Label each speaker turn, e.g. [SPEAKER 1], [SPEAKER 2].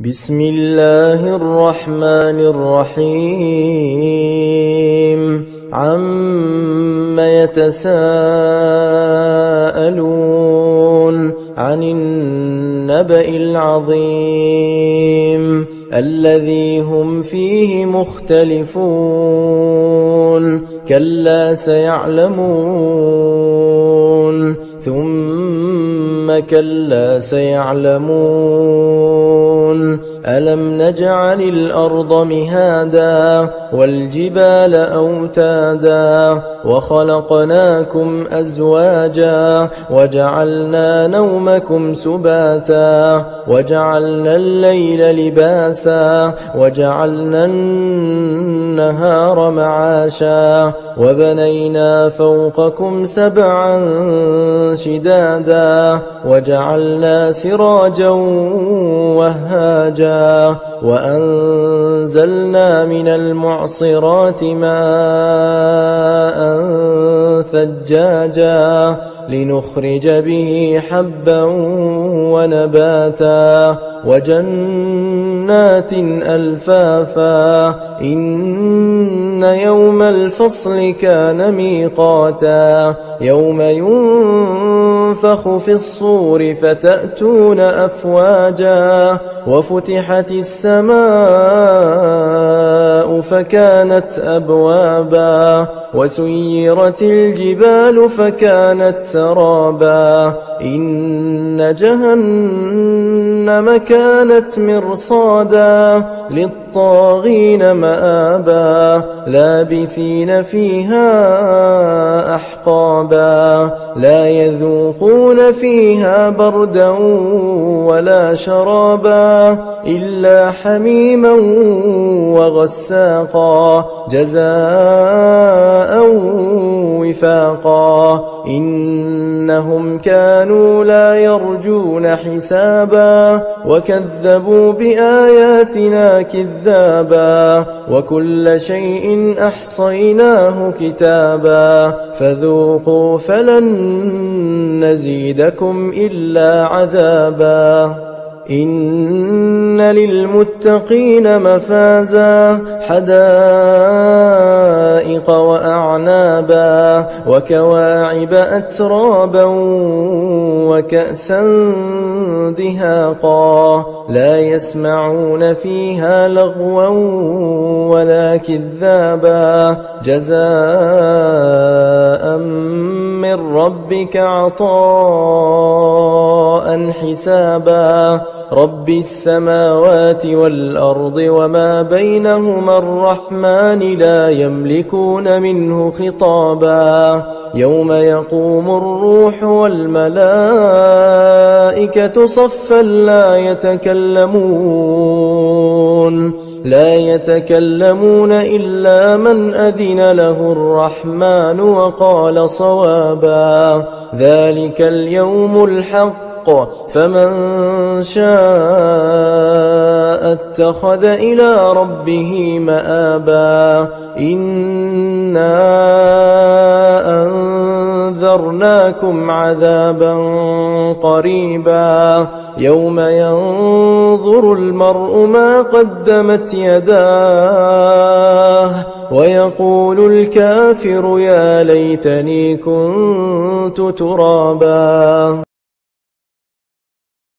[SPEAKER 1] بسم الله الرحمن الرحيم عم يتساءلون عن النبأ العظيم الذي هم فيه مختلفون كلا سيعلمون ثم كلا سيعلمون ألم نجعل الأرض مهادا والجبال أوتادا وخلقناكم أزواجا وجعلنا نومكم سباتا وجعلنا الليل لباسا وجعلنا النهار معاشا وبنينا فوقكم سبعا شدادا وجعلنا سراجا وهاجا وأنزلنا من المعصرات ماء ثجاجا لنخرج به حبا ونباتا وجنات ألفافا إن يوم الفصل كان ميقاتا يوم ينفخ في الصور فتأتون أفواجا وفتحت السماء فكانت أبوابا وسيرت الجبال فكانت سرابا إن جهنم كانت مرصادا للطاغين مآبا لابثين فيها أحقابا لا يذوقون فيها بردا ولا شرابا إلا حميما وغساقا جزاء وفاقا إنهم كانوا لا يرجون حسابا وكذبوا بآياتنا كذابا وكل شيء أحصيناه كتابا فذوقوا فلن نزيدكم إلا عذابا إن للمتقين مفازا حدائق وأعنابا وكواعب أترابا وكأسا دهاقا لا يسمعون فيها لغوا ولا كذابا جزاء من ربك عطاء حسابا رب السماوات والأرض وما بينهما الرحمن لا يملكون منه خطابا يوم يقوم الروح والملائكة صفا لا يتكلمون إلا من أذن له الرحمن وقال صوابا ذلك اليوم الحق فمن شاء اتخذ إلى ربه مآبا إنا أنذرناكم عذابا قريبا يوم ينظر المرء ما قدمت يداه ويقول الكافر يا ليتني كنت ترابا.